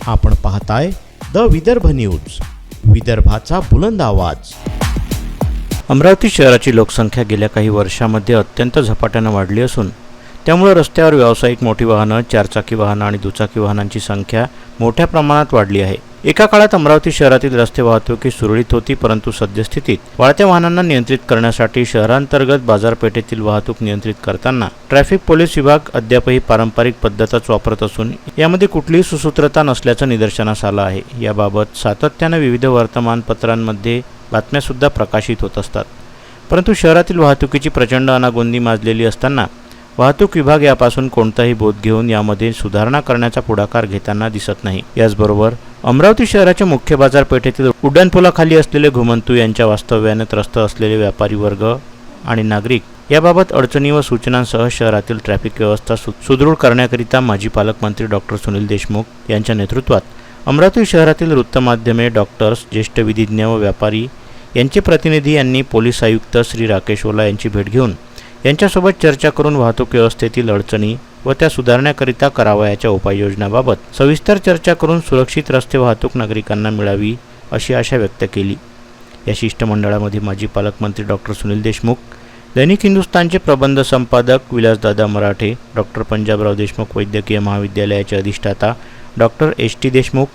आपण पाहताय the Vidarbha news, विदर्भाचा बुलंद आवाज। अमरावती शहराची लोकसंख्या गेल्या काही वर्षांमध्ये अत्यंत झपाट्याने वाढली असून त्यामुळे रस्त्यावर व्यावसायिक मोठी वाहनं, चारचाकी वाहनं आणि दुचाकी वाहनांची संख्या मोठ्या प्रमाणात वाढली आहे। एका काळात अमरावती शहरातील रस्ते वाहतुकी सुरळीत होती, परंतु सद्यस्थितीत वाढत्या वाहनांना नियंत्रित करण्यासाठी शहरांतर्गत बाजारपेठेतील वाहतूक नियंत्रित करताना ट्रॅफिक पोलीस विभाग अद्यापही पारंपरिक पद्धतच वापरत असून यामध्ये कुठलीही सुसूत्रता नसल्याचं निदर्शनास आलं आहे। याबाबत सातत्याने विविध वर्तमानपत्रांमध्ये बातम्या सुद्धा प्रकाशित होत असतात, परंतु शहरातील वाहतुकीची प्रचंड अनागोंदी माजलेली असताना वाहतूक विभाग यापासून कोणताही बोध घेऊन यामध्ये सुधारणा करण्याचा पुढाकार घेताना दिसत नाही। याचबरोबर अमरावती शहराच्या मुख्य बाजारपेठेतील उड्डाणपुलाखाली असलेले घुमंतू यांच्या वास्तव्याने त्रस्त असलेले व्यापारी वर्ग आणि नागरिक याबाबत अडचणी व सूचनांसह शहरातील ट्रॅफिक व्यवस्था सुदृढ करण्याकरिता माजी पालकमंत्री डॉक्टर सुनील देशमुख यांच्या नेतृत्वात अमरावती शहरातील वृत्तमाध्यमे, डॉक्टर्स, ज्येष्ठ विधिज्ञ व व्यापारी यांचे प्रतिनिधी यांनी पोलीस आयुक्त श्री राकेश ओला यांची भेट घेऊन यांच्यासोबत चर्चा करून वाहतूक व्यवस्थेतील अडचणी व त्या सुधारण्याकरिता करावयाच्या उपाययोजनांबाबत सविस्तर चर्चा करून सुरक्षित रस्ते वाहतूक नागरिकांना मिळावी अशी आशा व्यक्त केली। या शिष्टमंडळामध्ये माजी पालकमंत्री डॉक्टर सुनील देशमुख, दैनिक हिंदुस्तानचे प्रबंध संपादक विलासदादा मराठे, डॉक्टर पंजाबराव देशमुख वैद्यकीय महाविद्यालयाचे अधिष्ठाता doctor ST. Deshmukh,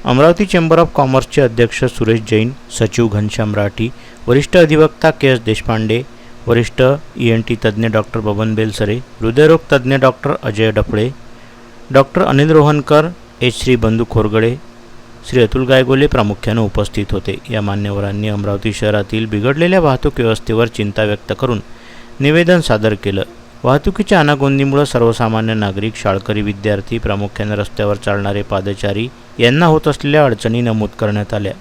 Amravati chamber of कॉमर्सचे अध्यक्ष सुरेश जैन, सचिव घनश्याम राठी, वरिष्ठ अधिवक्ता के.एस. देशपांडे, वरिष्ठ ENT तज्ज्ञ डॉक्टर बबन बेलसरे, हृदयरोग तज्ज्ञ डॉक्टर अजय डफळे, डॉक्टर अनिल रोहनकर, श्री बंधू खोरगडे, श्री अतुल गायगोले प्रामुख्याने उपस्थित होते। या मान्यवरांनी अमरावती शहरातील बिघडलेल्या वाहतूक व्यवस्थेवर चिंता व्यक्त करून निवेदन सादर केलं। वाहतुकीच्या अनागोंदीमुळे सर्वसामान्य नागरिक, शाळकरी विद्यार्थी, प्रामुख्याने रस्त्यावर चालणारे पादचारी यांना होत असलेल्या अडचणी नमूद करण्यात आल्या।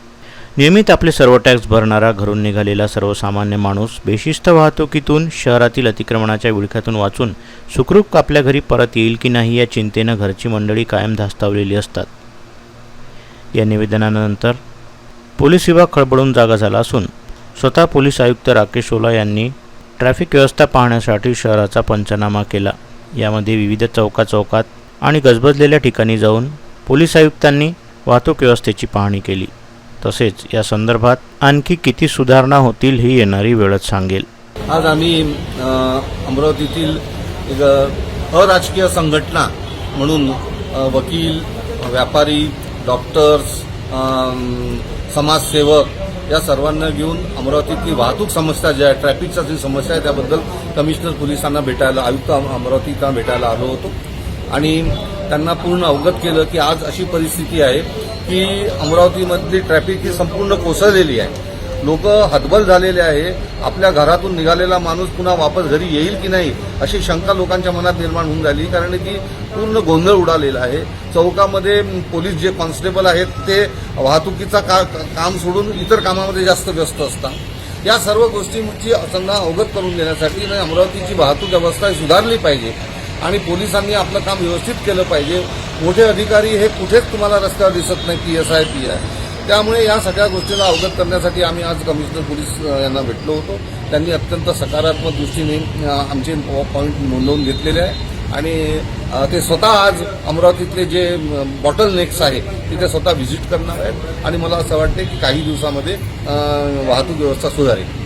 नियमित आपले सर्व टॅक्स भरणारा, घरून निघालेला सर्वसामान्य माणूस बेशिस्त वाहतुकीतून, शहरातील अतिक्रमणाच्या विळख्यातून वाचून सुखरूप आपल्या घरी परत येईल की नाही या चिंतेनं घरची मंडळी कायम धास्तावलेली असतात। या निवेदनानंतर पोलीस विभाग खळबळून जागा झाला असून स्वतः पोलीस आयुक्त राकेश ओला यांनी ट्रॅफिक व्यवस्था पाहण्यासाठी शहराचा पंचनामा केला। यामध्ये विविध चौकात आणि गजबजलेल्या ठिकाणी जाऊन पोलीस आयुक्तांनी वाहतूक व्यवस्थेची पाहणी केली। तसेच या संदर्भात आणखी किती सुधारणा होतील ही येणारी वेळच सांगेल। आज आम्ही अमरावतीतील एक अराजकीय संघटना म्हणून वकील, व्यापारी, डॉक्टर्स, समाजसेवक या सर्वांना घेऊन अमरावतीतली वाहतूक समस्या जी आहे, ट्रॅफिकच्या जी समस्या आहे त्याबद्दल कमिशनर पोलिसांना भेटायला, आयुक्त अमरावतीला भेटायला आलो होतो आणि त्यांना पूर्ण अवगत केलं की आज अशी परिस्थिती आहे की अमरावतीमधली ट्रॅफिक ही संपूर्ण कोसळलेली आहे। लोक हतबल झालेले आहे। आपल्या घरातून निघालेला माणूस पुन्हा वापस घरी येईल की नाही अशी शंका लोकांच्या मनात निर्माण होऊन झाली, कारण की पूर्ण गोंधळ उडालेला आहे। चौकामध्ये पोलीस जे कॉन्स्टेबल आहेत ते वाहतुकीचा काम सोडून इतर कामामध्ये जास्त व्यस्त असतात। या सर्व गोष्टींची त्यांना अवगत करून देण्यासाठी अमरावतीची वाहतूक व्यवस्था सुधारली पाहिजे आणि पोलिसांनी आपलं काम व्यवस्थित केलं पाहिजे। मोठे अधिकारी हे कुठेच तुम्हाला रस्त्यावर दिसत नाही, PSI, PI। त्यामुळे या सगळ्या गोष्टीला अवगत करण्यासाठी आम्ही आज कमिशनर पोलीस यांना भेटलो होतो। त्यांनी अत्यंत सकारात्मक दृष्टीने आमचे पॉईंट नोंदवून घेतलेले आहे आणि ते स्वतः आज अमरावतीतले जे बॉटल नेक्स आहे तिथे स्वतः व्हिजिट करणार आहेत आणि मला असं वाटते की काही दिवसामध्ये वाहतूक व्यवस्था सुधारेल।